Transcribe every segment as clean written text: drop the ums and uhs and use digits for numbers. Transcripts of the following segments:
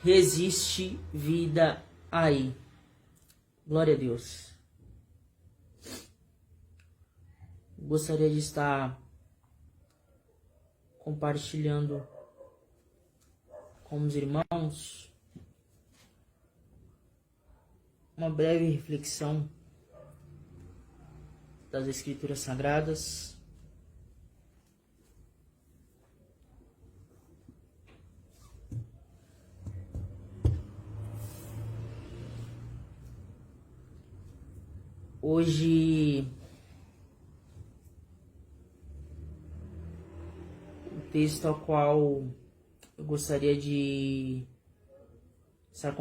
Resiste vida aí. Glória a Deus. Gostaria de estar compartilhando com os irmãos uma breve reflexão das Escrituras Sagradas. Hoje o texto ao qual eu gostaria de estar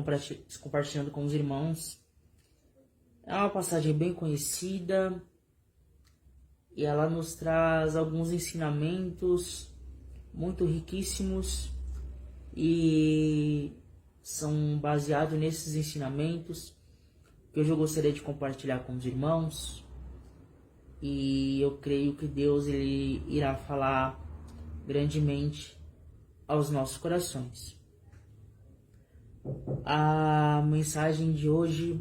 compartilhando com os irmãos é uma passagem bem conhecida e ela nos traz alguns ensinamentos muito riquíssimos e são baseados nesses ensinamentos que hoje eu gostaria de compartilhar com os irmãos, e eu creio que Deus ele irá falar grandemente aos nossos corações. A mensagem de hoje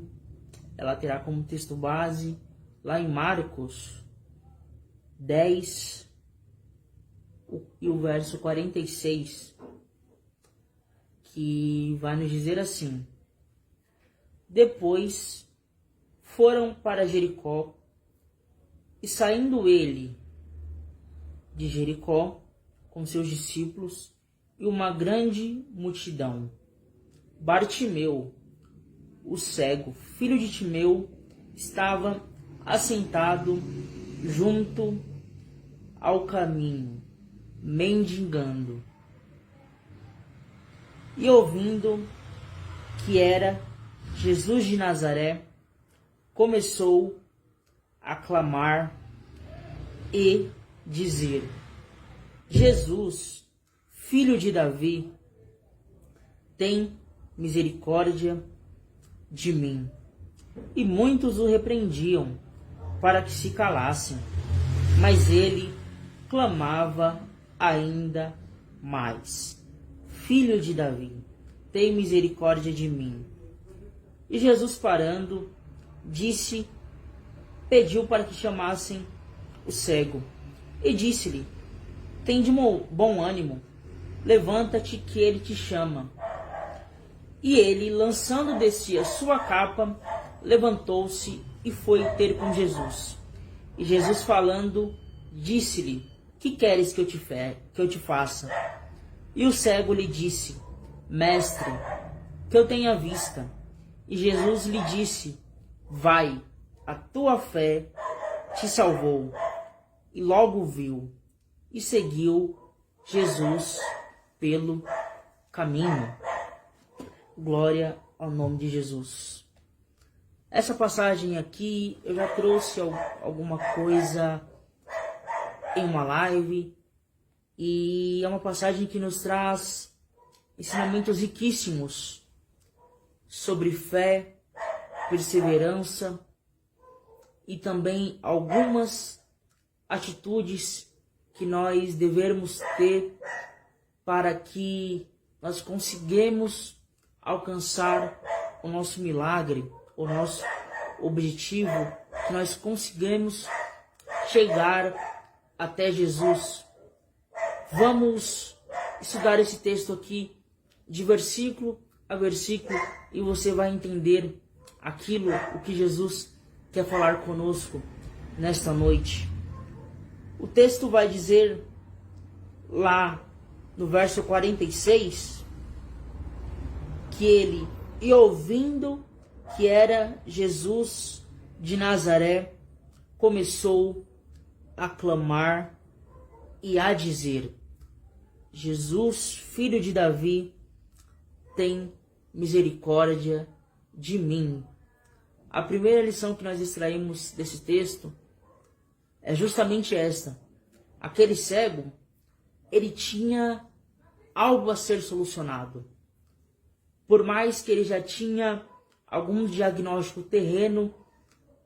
ela terá como texto base lá em Marcos 10 e o verso 46, que vai nos dizer assim: Depois foram para Jericó, e saindo ele de Jericó com seus discípulos e uma grande multidão, Bartimeu, o cego, filho de Timeu, estava assentado junto ao caminho, mendigando. E ouvindo que era Jesus de Nazaré, começou a clamar e dizer: Jesus, filho de Davi, tem misericórdia de mim. E muitos o repreendiam para que se calassem, mas ele clamava ainda mais: Filho de Davi, tem misericórdia de mim. E Jesus, parando, pediu para que chamassem o cego, e disse-lhe: Tem de bom ânimo, levanta-te que ele te chama. E ele, lançando de si a sua capa, levantou-se e foi ter com Jesus. E Jesus, falando, disse-lhe: Que queres que eu te faça? E o cego lhe disse: Mestre, que eu tenha vista. E Jesus lhe disse: Vai, a tua fé te salvou. E logo viu e seguiu Jesus pelo caminho. Glória ao nome de Jesus. Essa passagem aqui eu já trouxe alguma coisa em uma live, e é uma passagem que nos traz ensinamentos riquíssimos sobre fé, perseverança e também algumas atitudes que nós devemos ter para que nós consigamos alcançar o nosso milagre, o nosso objetivo, que nós consigamos chegar até Jesus. Vamos estudar esse texto aqui de versículo a versículo e você vai entender o que Jesus quer falar conosco nesta noite. O texto vai dizer lá no verso 46 que ele, e ouvindo que era Jesus de Nazaré, começou a clamar e a dizer: Jesus, filho de Davi, tem misericórdia de mim. A primeira lição que nós extraímos desse texto é justamente esta. Aquele cego, ele tinha algo a ser solucionado. Por mais que ele já tinha algum diagnóstico terreno,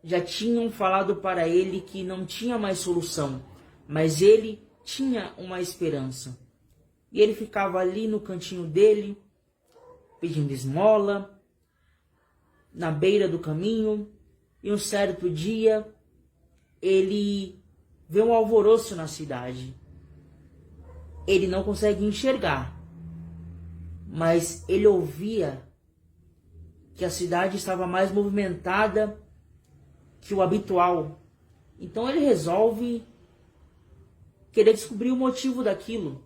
já tinham falado para ele que não tinha mais solução, mas ele tinha uma esperança. E ele ficava ali no cantinho dele, pedindo esmola, na beira do caminho, e um certo dia ele vê um alvoroço na cidade. Ele não consegue enxergar, mas ele ouvia que a cidade estava mais movimentada que o habitual. Então ele resolve querer descobrir o motivo daquilo.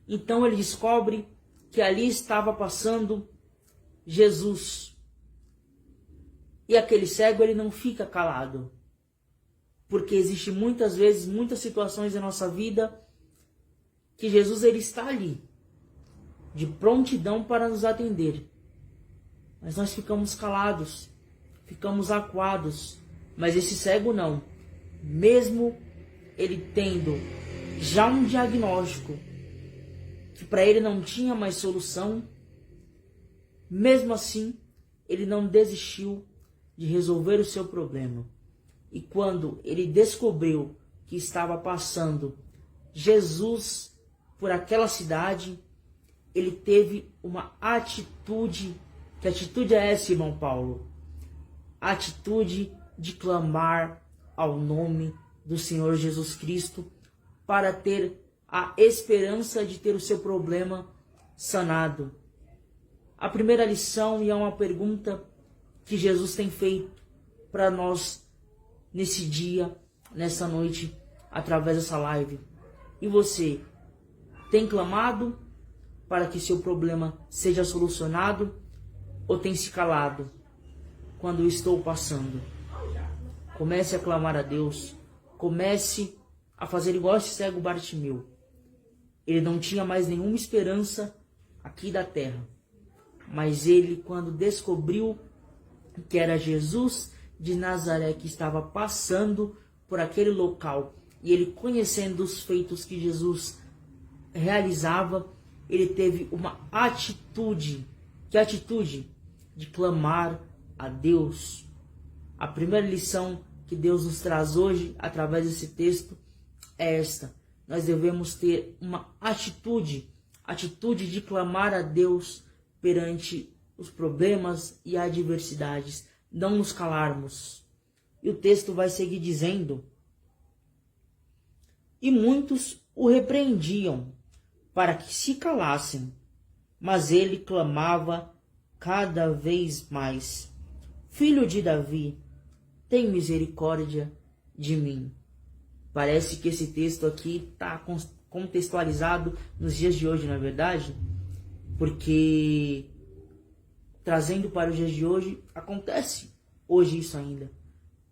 Então ele descobre que ali estava passando Jesus. E aquele cego, ele não fica calado. Porque existe muitas vezes, muitas situações da nossa vida que Jesus, ele está ali, de prontidão para nos atender. Mas nós ficamos calados, ficamos acuados. Mas esse cego não. Mesmo ele tendo já um diagnóstico, que para ele não tinha mais solução, mesmo assim, ele não desistiu de resolver o seu problema. E quando ele descobriu que estava passando Jesus por aquela cidade, ele teve uma atitude. Que atitude é essa, irmão Paulo? A atitude de clamar ao nome do Senhor Jesus Cristo para ter a esperança de ter o seu problema sanado. A primeira lição, e é uma pergunta que Jesus tem feito para nós nesse dia, nessa noite, através dessa live. E você tem clamado para que seu problema seja solucionado ou tem se calado quando eu estou passando? Comece a clamar a Deus. Comece a fazer igual esse cego Bartimeu. Ele não tinha mais nenhuma esperança aqui da terra. Mas ele, quando descobriu que era Jesus de Nazaré que estava passando por aquele local, e ele conhecendo os feitos que Jesus realizava, ele teve uma atitude. Que atitude? De clamar a Deus. A primeira lição que Deus nos traz hoje, através desse texto, é esta. Nós devemos ter uma atitude de clamar a Deus perante os problemas e adversidades. Não nos calarmos. E o texto vai seguir dizendo: e muitos o repreendiam para que se calassem, mas ele clamava cada vez mais: Filho de Davi, tem misericórdia de mim. Parece que esse texto aqui está contextualizado nos dias de hoje, não é verdade? Porque, trazendo para os dias de hoje, acontece hoje isso ainda.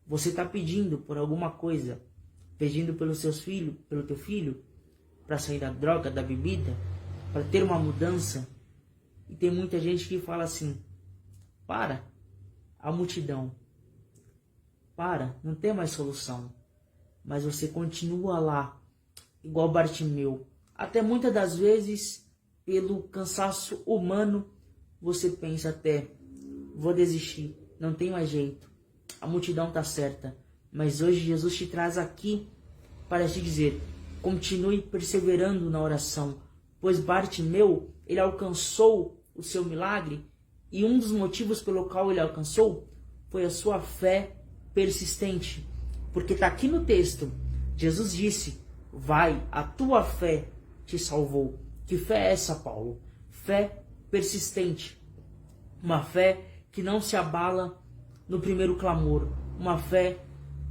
Você está pedindo por alguma coisa, pedindo pelos seus filhos, pelo teu filho, para sair da droga, da bebida, para ter uma mudança. E tem muita gente que fala assim: para, a multidão, para, não tem mais solução. Mas você continua lá, igual Bartimeu. Até muitas das vezes, pelo cansaço humano, você pensa até: vou desistir, não tem mais jeito, a multidão está certa. Mas hoje Jesus te traz aqui para te dizer: continue perseverando na oração, pois Bartimeu, ele alcançou o seu milagre, e um dos motivos pelo qual ele alcançou foi a sua fé persistente. Porque está aqui no texto, Jesus disse: vai, a tua fé te salvou. Que fé é essa, Paulo? Fé persistente. Uma fé que não se abala no primeiro clamor. Uma fé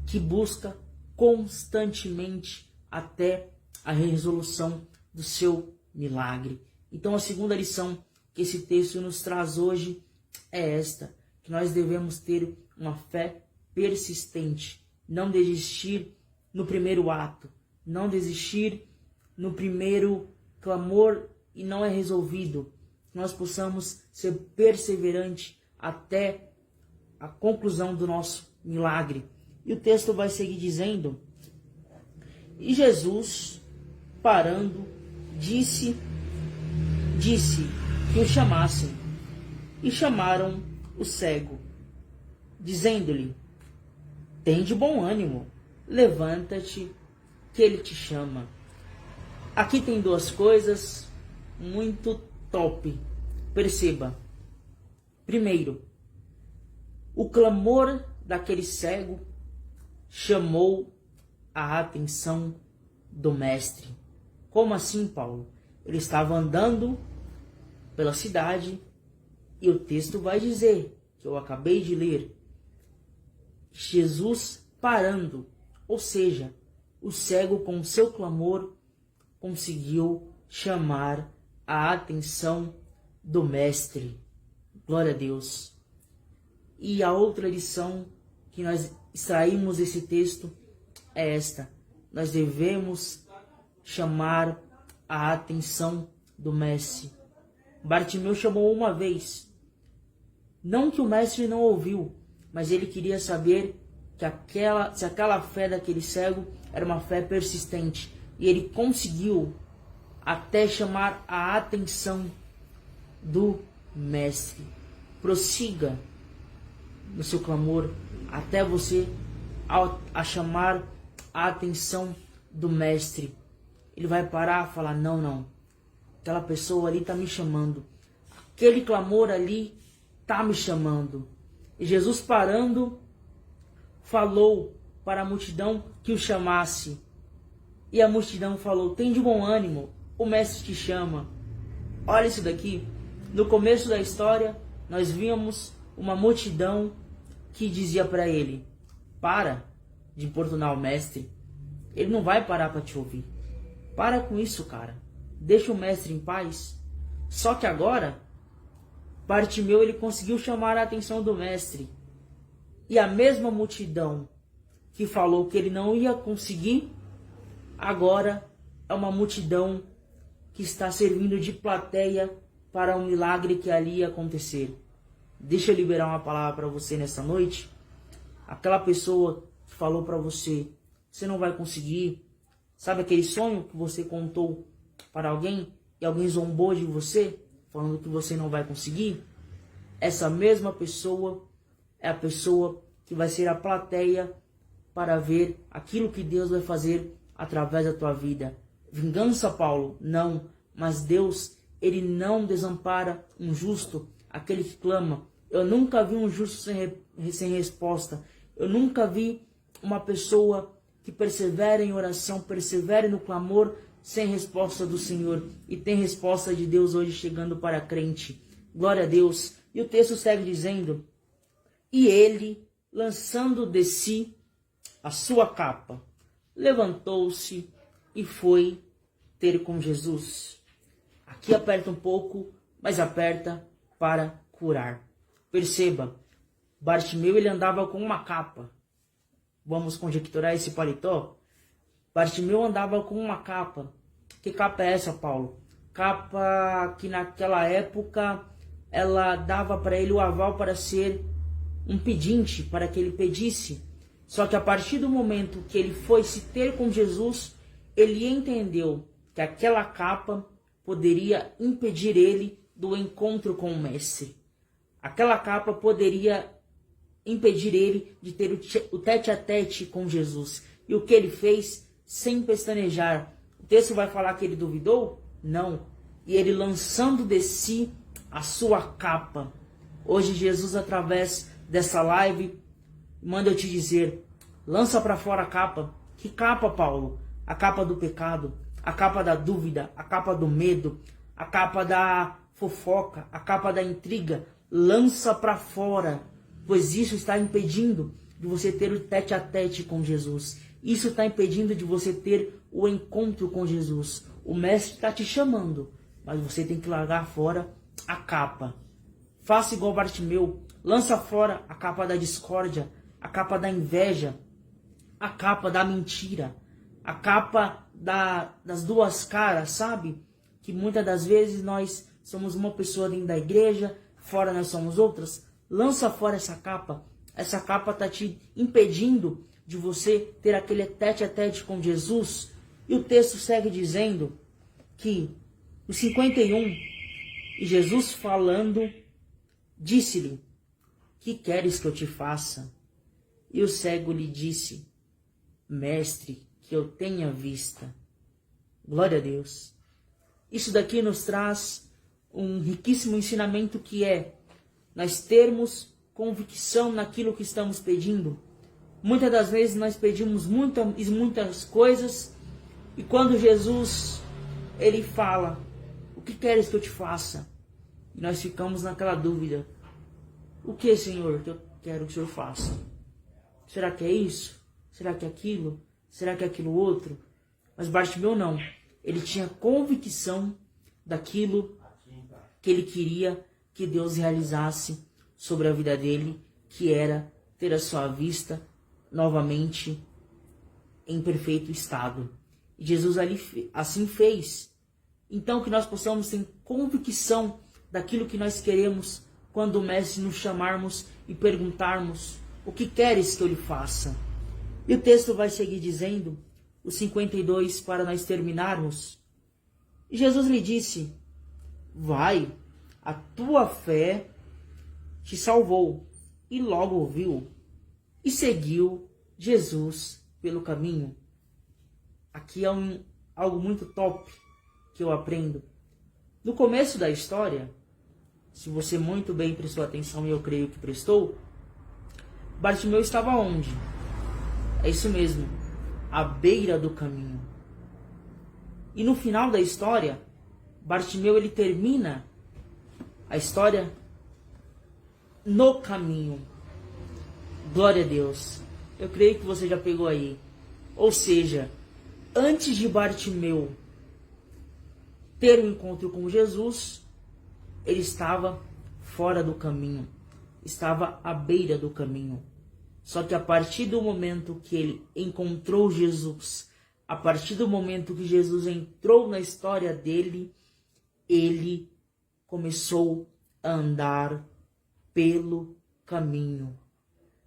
que busca constantemente até a resolução do seu milagre. Então a segunda lição que esse texto nos traz hoje é esta: que nós devemos ter uma fé persistente. Não desistir no primeiro ato. Não desistir no primeiro clamor e não é resolvido. Que nós possamos ser perseverantes até a conclusão do nosso milagre. E o texto vai seguir dizendo: e Jesus, parando, disse que o chamassem. E chamaram o cego, dizendo-lhe: tem de bom ânimo, levanta-te, que ele te chama. Aqui tem duas coisas muito top Perceba, primeiro, o clamor daquele cego chamou a atenção do mestre. Como assim, Paulo? Ele estava andando pela cidade e o texto vai dizer, que eu acabei de ler, Jesus parando, ou seja, o cego com seu clamor conseguiu chamar a atenção do mestre. Glória a Deus. E a outra lição que nós extraímos desse texto é esta: nós devemos chamar a atenção do mestre. Bartimeu chamou uma vez. Não que o mestre não ouviu, mas ele queria saber se aquela fé daquele cego era uma fé persistente. E ele conseguiu até chamar a atenção do mestre. Prossiga no seu clamor até você a chamar a atenção do mestre. Ele vai parar e falar: não, aquela pessoa ali está me chamando, aquele clamor ali está me chamando. E Jesus, parando, falou para a multidão que o chamasse. E a multidão falou: tem de bom ânimo, o mestre te chama. Olha isso daqui. No começo da história, nós víamos uma multidão que dizia para ele: para de importunar o mestre, ele não vai parar para te ouvir. Para com isso, cara. Deixa o mestre em paz. Só que agora, Bartimeu, ele conseguiu chamar a atenção do mestre. E a mesma multidão que falou que ele não ia conseguir, agora é uma multidão que está servindo de plateia para um milagre que ali ia acontecer. Deixa eu liberar uma palavra para você nessa noite. Aquela pessoa que falou para você: você não vai conseguir. Sabe aquele sonho que você contou para alguém e alguém zombou de você, falando que você não vai conseguir? Essa mesma pessoa é a pessoa que vai ser a plateia para ver aquilo que Deus vai fazer através da tua vida. Vingança, Paulo? Não. Mas Deus, ele não desampara um justo, aquele que clama. Eu nunca vi um justo sem resposta. Eu nunca vi uma pessoa que persevera em oração, persevere no clamor, sem resposta do Senhor. E tem resposta de Deus hoje chegando para a crente. Glória a Deus. E o texto segue dizendo: e ele, lançando de si a sua capa, levantou-se e foi ter com Jesus. Aqui aperta um pouco, mas aperta para curar. Perceba, Bartimeu, ele andava com uma capa. Vamos conjecturar esse paletó? Bartimeu andava com uma capa. Que capa é essa, Paulo? Capa que naquela época ela dava para ele o aval para ser um pedinte, para que ele pedisse. Só que a partir do momento que ele foi se ter com Jesus, ele entendeu que aquela capa poderia impedir ele do encontro com o mestre. Aquela capa poderia impedir ele de ter o tete-a-tete com Jesus. E o que ele fez? Sem pestanejar. O texto vai falar que ele duvidou? Não. E ele, lançando de si a sua capa. Hoje Jesus, através dessa live, manda eu te dizer: lança para fora a capa. Que capa, Paulo? A capa do pecado, a capa da dúvida, a capa do medo, a capa da fofoca, a capa da intriga. Lança para fora, pois isso está impedindo de você ter o tete-a-tete com Jesus. Isso está impedindo de você ter o encontro com Jesus. O mestre está te chamando, mas você tem que largar fora a capa. Faça igual Bartimeu, lança fora a capa da discórdia, a capa da inveja, a capa da mentira, a capa das duas caras, sabe? Que muitas das vezes nós somos uma pessoa dentro da igreja, fora nós somos outras. Lança fora essa capa. Essa capa está te impedindo de você ter aquele tete-a-tete com Jesus. E o texto segue dizendo que no 51, e Jesus falando, disse-lhe: que queres que eu te faça? E o cego lhe disse: mestre, que eu tenha vista. Glória a Deus. Isso daqui nos traz um riquíssimo ensinamento que é nós termos convicção naquilo que estamos pedindo. Muitas das vezes nós pedimos muitas coisas e quando Jesus ele fala, o que queres que eu te faça? E nós ficamos naquela dúvida, o que, Senhor, que eu quero que o Senhor faça? Será que é isso? Será que é aquilo? Será que é aquilo outro? Mas Bartimeu não. Ele tinha convicção daquilo que ele queria que Deus realizasse sobre a vida dele, que era ter a sua vista novamente em perfeito estado. E Jesus assim fez. Então que nós possamos ter convicção daquilo que nós queremos quando o Mestre nos chamarmos e perguntarmos, o que queres que eu lhe faça? E o texto vai seguir dizendo, o 52, para nós terminarmos. E Jesus lhe disse, vai, a tua fé te salvou. E logo ouviu e seguiu Jesus pelo caminho. Aqui é algo muito top que eu aprendo. No começo da história, se você muito bem prestou atenção, e eu creio que prestou, Bartimeu estava onde? É isso mesmo, à beira do caminho. E no final da história, Bartimeu ele termina a história no caminho. Glória a Deus. Eu creio que você já pegou aí. Ou seja, antes de Bartimeu ter um encontro com Jesus, ele estava fora do caminho, estava à beira do caminho. Só que a partir do momento que ele encontrou Jesus, a partir do momento que Jesus entrou na história dele, ele começou a andar pelo caminho.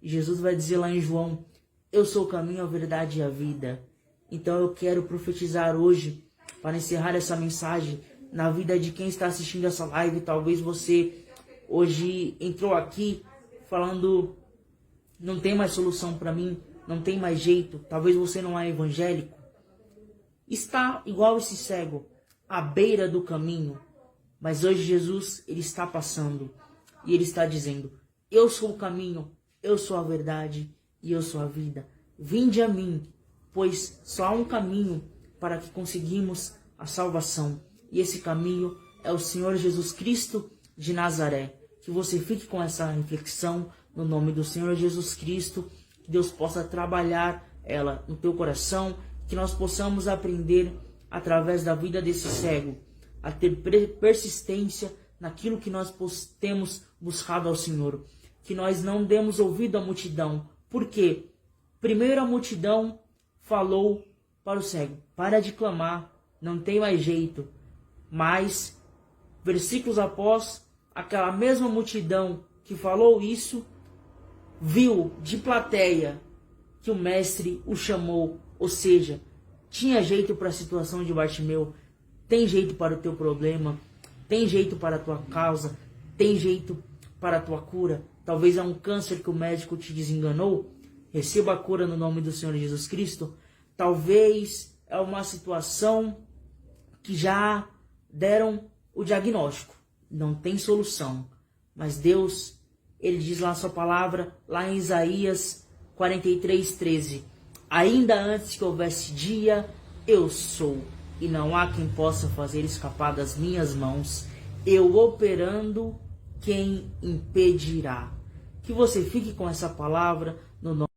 Jesus vai dizer lá em João, eu sou o caminho, a verdade e a vida. Então eu quero profetizar hoje, para encerrar essa mensagem, na vida de quem está assistindo essa live. Talvez você hoje entrou aqui falando, não tem mais solução para mim, não tem mais jeito. Talvez você não é evangélico. Está igual esse cego, à beira do caminho. Mas hoje Jesus, ele está passando e ele está dizendo, eu sou o caminho, eu sou a verdade e eu sou a vida. Vinde a mim, pois só há um caminho para que conseguimos a salvação. E esse caminho é o Senhor Jesus Cristo de Nazaré. Que você fique com essa reflexão no nome do Senhor Jesus Cristo. Que Deus possa trabalhar ela no teu coração. Que nós possamos aprender através da vida desse cego a ter persistência naquilo que nós temos buscado ao Senhor. Que nós não demos ouvido à multidão. Por quê? Primeiro a multidão falou para o cego, para de clamar, não tem mais jeito. Mas, versículos após, aquela mesma multidão que falou isso, viu de plateia que o mestre o chamou. Ou seja, tinha jeito para a situação de Bartimeu, tem jeito para o teu problema, tem jeito para a tua causa, tem jeito para a tua cura. Talvez é um câncer que o médico te desenganou, receba a cura no nome do Senhor Jesus Cristo. Talvez é uma situação que já deram o diagnóstico, não tem solução. Mas Deus, ele diz lá a sua palavra, lá em Isaías 43:13, ainda antes que houvesse dia, eu sou, e não há quem possa fazer escapar das minhas mãos. Eu operando, quem impedirá? Que você fique com essa palavra no nome